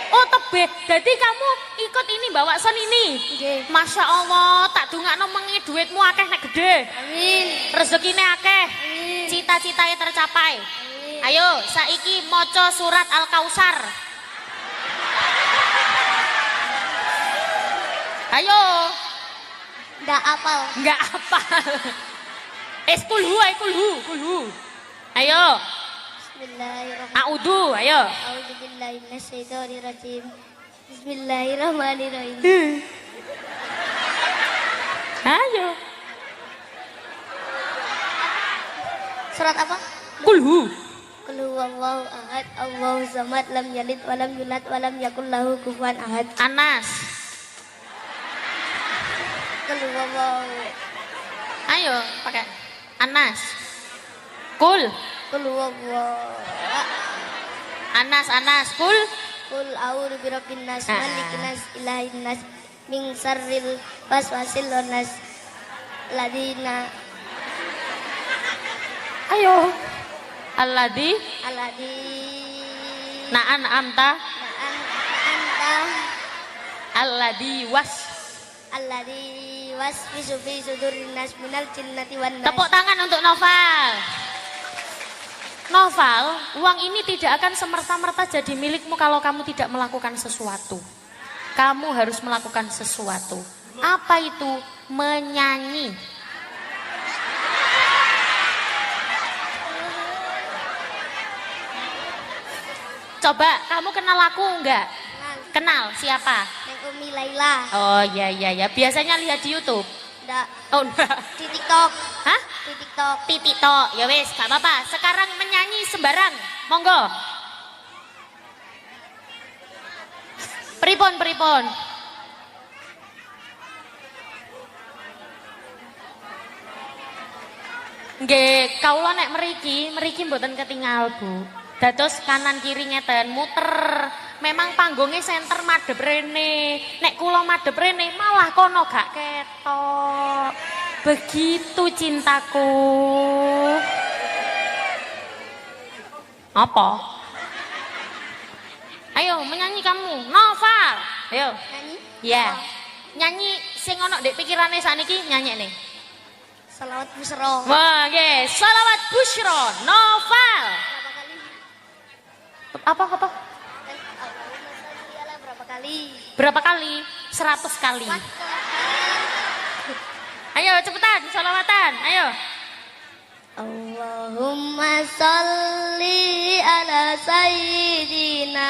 Oh tebe, jadi kamu ikut ini bawa son ini. Nggih. Masya Allah, tak dungakno mengi duitmu akeh nek gede. Amin. Rezekine akeh. Amin. Cita-citanya tercapai. Amin. Ayo, saiki moco surat Al-Kausar. Ayo. Nggak apal. Enggak apal. Kulhu. Ayo. Bismillahirrahmanirrahim. A'udhu, ayo. A'udzubillahi minasyaitonirrajim. Bismillahirrahmanirrahim. Ayo. Surat apa? Kulhu. Qul huwallahu ahad, Allahu samad, lam yalid wa lam yulad wa lam yakul lahu kufuwan ahad. Anas. Qul huwallahu. Ayo pakai Anas. Kul. Qul huwallahu. Anas. Kul. Qul a'udzu birabbin nas, malikin nas, ilahin nas, min syarril waswasil khannas. Ladina. Ayo. Alladzi Na'an anta anta alladzi wasfisu fi sudurin nas minal jinnati wan nas. Tepuk tangan untuk Noval. Noval, uang ini tidak akan semerta-merta jadi milikmu kalau kamu tidak melakukan sesuatu. Kamu harus melakukan sesuatu. Apa itu? Menyanyi. Coba, kamu kenal aku enggak? Kenal, siapa? Neng Umi Laila. Oh iya. Biasanya lihat di YouTube. Ndak. Oh enggak. Di TikTok. Hah? Di TikTok. Titito, ya wes, gak apa-apa. Sekarang menyanyi sembarang, monggo. Pripun. Nggih, kaula nek mriki mboten ketinggal, Bu. Dados kanan kiri ngeten muter. Memang panggungnya senter madhep rene. Nek kula madhep rene malah kono gak ketok. Begitu cintaku. Apa? Ayo menyanyi kamu, Noval. Ayo. Nyanyi. Ya. Nyanyi sing ono ndek pikirane sakniki nyanyi nih. Salawat busro. Wah, nggih, Shalawat Busyra, Noval. Berapa kali? Apa? Berapa kali? Berapa kali? 100 kali. Ayo cepetan, sholawatan, ayo. Allahumma sholli ala sayyidina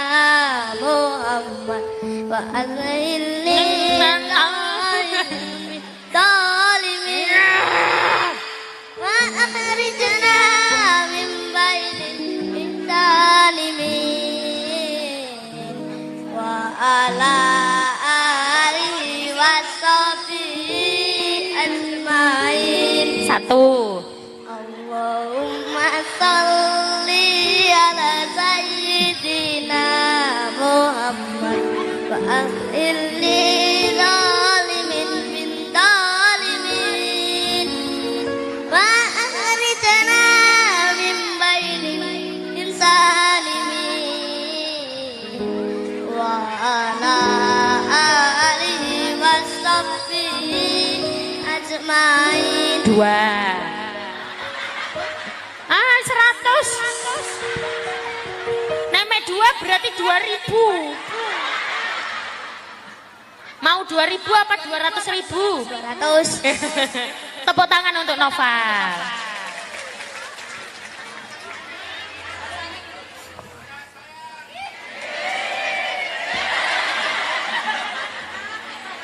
Muhammad wa azhilni zalimin wa akhrijna min bainil zalimin wa ala alihi washabihi ajmain. Satu. Allahumma sholli ala sayyidina Muhammad wa akhirli zalimin min zalimin wa akhrijna min bainil zalimin wa ala alihi washabihi ajmain. Dua. 100. Neme 2 berarti 2000. Mau 2000 apa 200.000? 200. Tepuk tangan untuk Noval.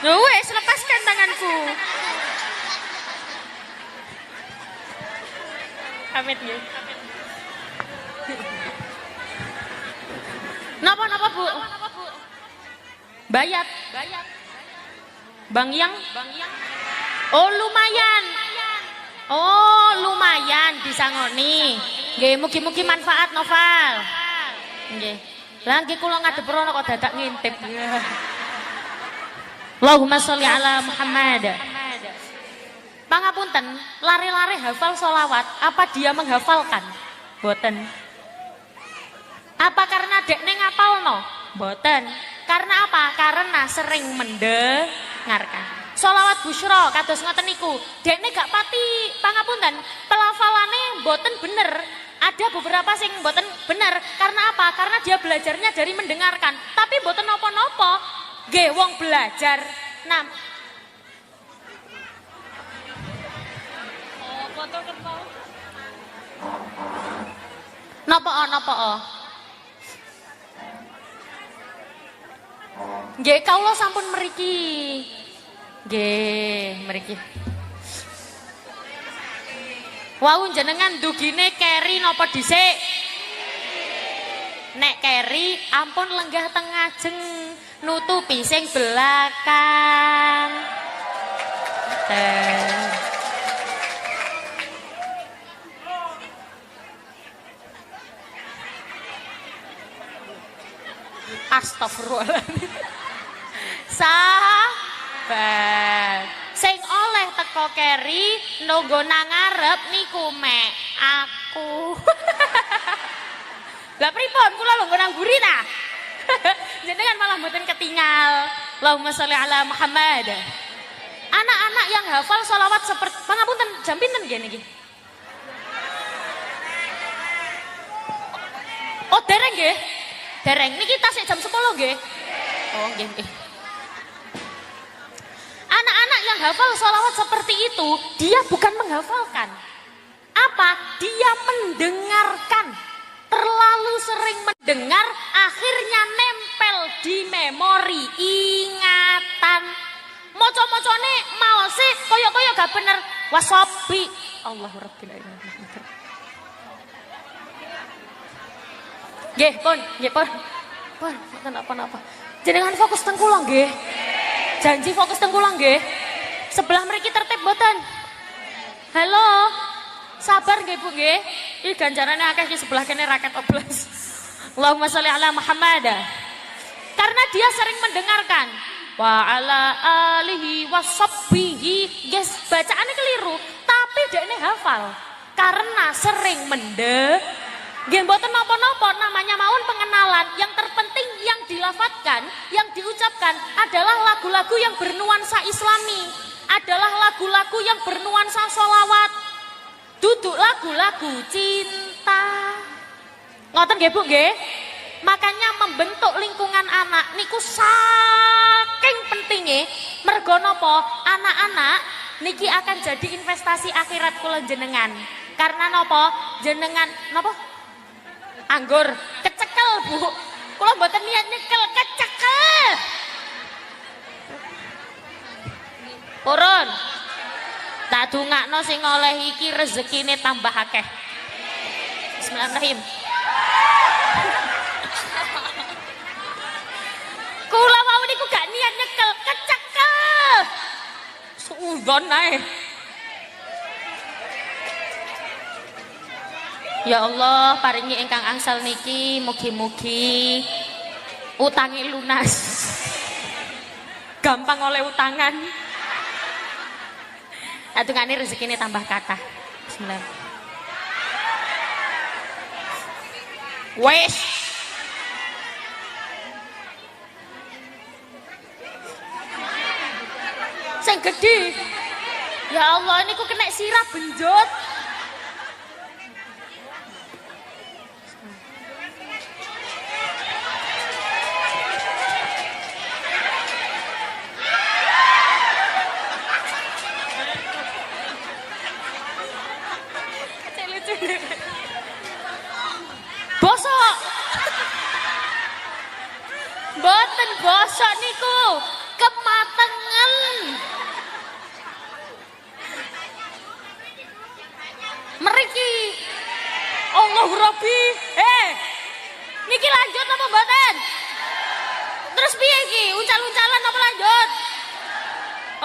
Wes, lepaskan tanganku. Amit ya. Napa Bu? Bayat. Bang Yang. Oh lumayan. Disangoni. Nggih, mugi-mugi manfaat Noval. Nggih. Lah nggih kula ngadep rono kok dadak ngintip. Allahumma sholli ala Muhammad. Pangapunten, lari-lari hafal sholawat, apa dia menghafalkan? Boten. Apa karena dekne ngapalno? Boten. Karena apa? Karena sering mendengarkan. Sholawat Busyra kados ngoten niku. Dekne gak pati pangapunten, pelafalane boten bener. Ada beberapa sing boten bener. Karena apa? Karena dia belajarnya dari mendengarkan. Tapi boten nopo-nopo. Nggih wong belajar. Nah, Napa? Nggih, kawula sampun mriki. Nggih, mriki. Wau jenengan ndugine keri napa dhisik? nek keri ampun lenggah tengajeng nutupi sing belakang. Astagfirullahaladzim. Sahabat sing oleh teko keri nunggu nang ngarep niku mek aku. Lah pripun kula lho nang mburi ta? Jenengan malah mboten ketinggal. Allahumma sholli ala Muhammad. Anak-anak yang hafal sholawat seperti pangapunten jam pinten nggih niki? Oh, dereng nggih. Dereng niki tasik jam 10 nggih. Oh, nggih nggih. Anak-anak yang hafal sholawat seperti itu, dia bukan menghafalkan. Apa? Dia mendengarkan. Terlalu sering mendengar, akhirnya nempel di memori, ingatan. Moco-mocone maose koyo-koyo gak bener. Wasobi. Allahu Rabbil Alamin. Nggih, pun, nggih pun. Pun, mboten apa-apa. Jenengan fokus teng kula nggih. Janji fokus teng kula nggih. Sebelah mriki tertib mboten? Halo. Sabar nggih Bu nggih. Iki ganjarane akeh iki sebelah kene raket oblas. Allahumma sholli ala Muhammad. Karena dia sering mendengarkan wa ala alihi washabbihi. Guys, bacaannya keliru, tapi dekne hafal. Karena sering nggih mboten napa-napa, namanya mawon pengenalan. Yang terpenting yang dilafadzkan, yang diucapkan adalah lagu-lagu yang bernuansa Islami, adalah lagu-lagu yang bernuansa sholawat, duduk lagu-lagu cinta. Ngoten nggih Bu nggih? Makanya membentuk lingkungan anak niku saking pentingnya. Mergo napa? Anak-anak niki akan jadi investasi akhirat kula jenengan. Karena napa? Jenengan napa? Anggur kecekel Bu. Kula mboten niat nyekel, kecekel. Purun. Tak dungakno sing oleh iki rezekine tambah akeh. Bismillahirrahmanirrahim. Kula mau niku gak niat nyekel, kecekel. Suudon ae. Ya Allah, paringi ingkang angsal niki mugi-mugi utangi lunas. Gampang oleh utangan. Atungane rezekine tambah kathah. Bismillah. Wes. Sing gede. Ya Allah, niku kena sirah benjot. Bosok. Boten bosok niku, kematengen. Meriki. Allahu Rabbi. Niki lanjut apa mboten? Terus piye iki? Uncal-uncalan apa lanjut?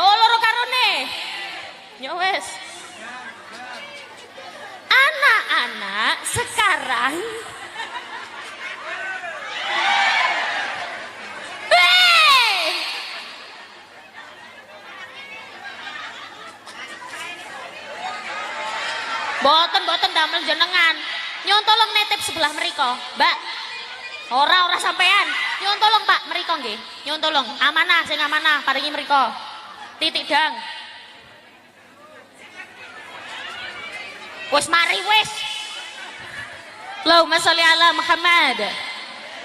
Oh, loro karone. Ya wes. Anak-anak sekarang boten damel jenengan. Nyon tolong netip sebelah mereka, Mbak. Ora sampean. Nyon tolong Pak, mereka nggih. Nyon tolong, amanah sing amanah paringi mereka. Titik dang. Wes mari wes. Allahumma sholli ala Muhammad.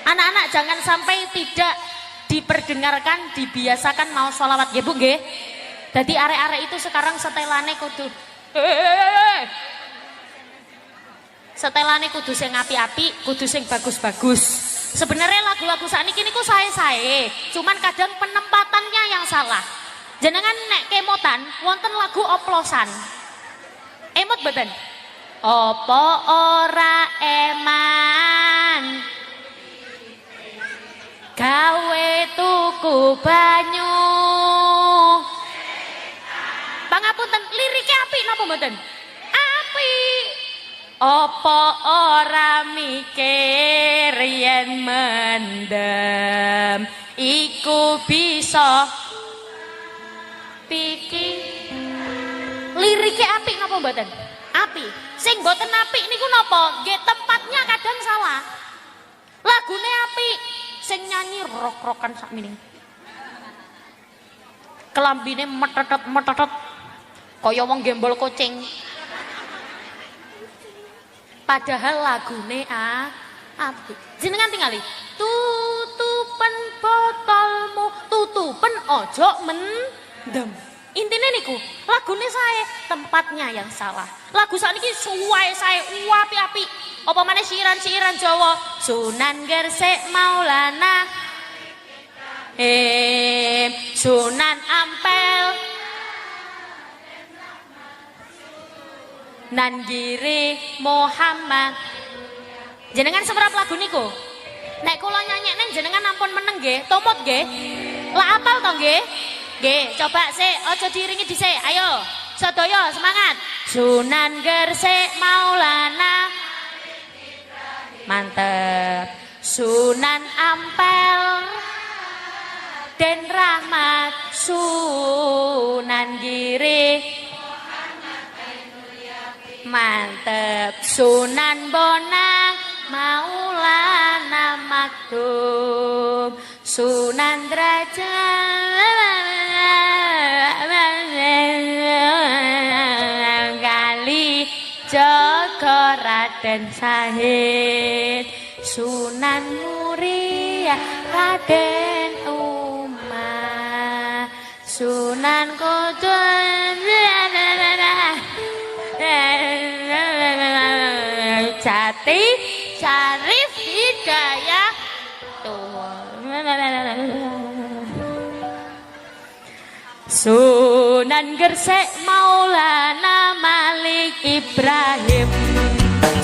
Anak-anak jangan sampai tidak diperdengarkan, dibiasakan mau sholawat nggih Bu nggih. Dadi arek-arek itu sekarang setelane kudu setelane kudu sing api-api, kudu sing bagus-bagus. Sebenarnya lagu-lagu sakniki niku sae-sae, cuman kadang penempatannya yang salah. Jenengan nek kemotan wonten lagu oplosan. Emot mboten? Apa ora eman banyu. Pangapunten, lirike apik napa mboten? Apik. Apa ora mikir yen mendem iku bisa pikir. Lirike apik napa mboten? Apik. Sing mboten apik niku napa? Nggih tempatnya kadang salah. Lagune apik, sing nyanyi rok-rokan sakmene. Kelambine metetet kaya wong gembol kucing. Padahal lagune apik. Jenengan tingali. Tutupen botolmu, tutupen ojo mendem. Intine niku, lagune sae, tempatnya yang salah. Lagu sakniki suwae sae apik-apik. Apa maneh siiran-siiran Jawa, Sunan Gresik Maulana. Sunan Ampel. Nan Giri Muhammad. Jenengan seberapa lagu niku? Nek kula nyanyekne jenengan ampun meneng nggih, tumut nggih. Lah apal to nggih? Nggih, coba sik, aja diiringi dhisik. Ayo, sedaya semangat. Sunan Gresik Maulana. Mantep. Sunan Ampel. Den Rahmat. Sunan Giri. Mantep. Sunan Bonang. Maulana Maktum. Sunan Derajat. Kali Joko Raden Sahid. Sunan Muria Raden Umar. Sunan Kudus Jati Syarif Hidayah Sunan Gresik Maulana Malik Ibrahim.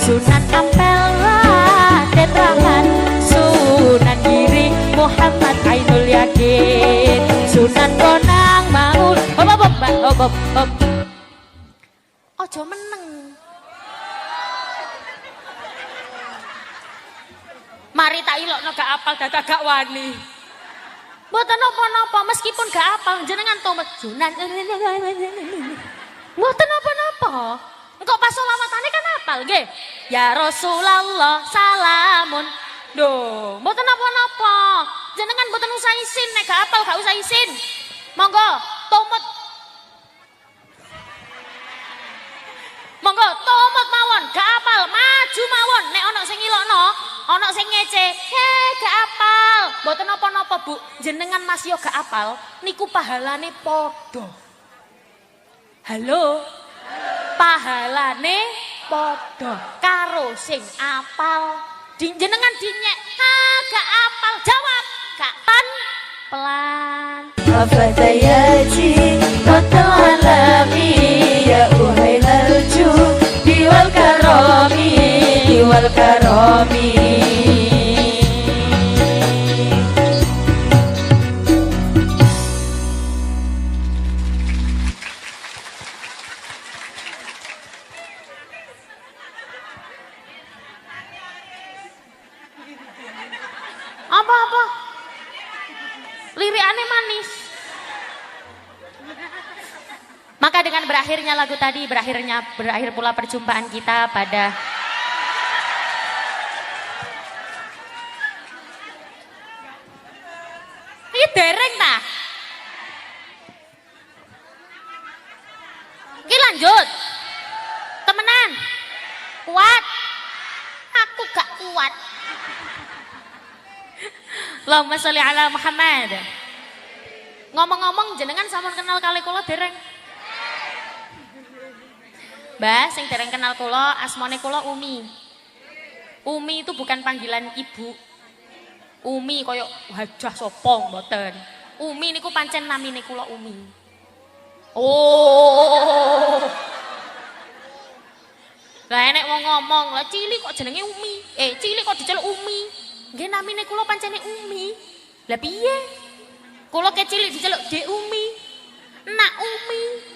Sunan Ampel Raden Rahman. Sunan Giri Muhammad Ainul Yakin. Sunan Bonang Maul. Hop. Ojo meneng. Mari tak ilokno gak apal dadak gak wani. Mboten napa-napa meskipun gak apal jenengan to Sunan. Mboten napa-napa. Engko pas selawatane kan apal nggih. Ya Rasulullah salamun. Lho, mboten napa-napa. Jenengan mboten usah isin nek gak apal gak usah isin. Monggo tumut. Monggo tumut mawon, gak apal maju mawon nek ana sing ilokno. Ana sing ngece, gak apal. Mboten napa-napa, Bu. Jenengan masih gak apal, niku pahalane padha. Halo. Pahalane padha karo sing apal. Jenengan dinyek, gak apal. Jawab, gak pelan. Afatayati Qatal alami ya uhailal judi wal karami. Apa-apa? Lirikane manis. Maka dengan berakhirnya lagu tadi, berakhir pula perjumpaan kita pada ini dereng ta? Iki lanjut. Temenan. Kuat. Aku gak kuat. Allahumma sholli ala Muhammad. Ngomong-ngomong jenengan sampun kenal kali kula dereng? Mbah, sing dereng kenal kula, asmane kula Umi. Umi itu bukan panggilan ibu. Umi kaya hajah sapa mboten. Umi niku pancen namine kula Umi. Oh. Lah enek wong ngomong, lah cilik kok jenenge Umi. Cilik kok diceluk Umi. Nggih namine kula pancene Umi. Lah piye? Kula kecilik diceluk Dek Umi. Nak Umi.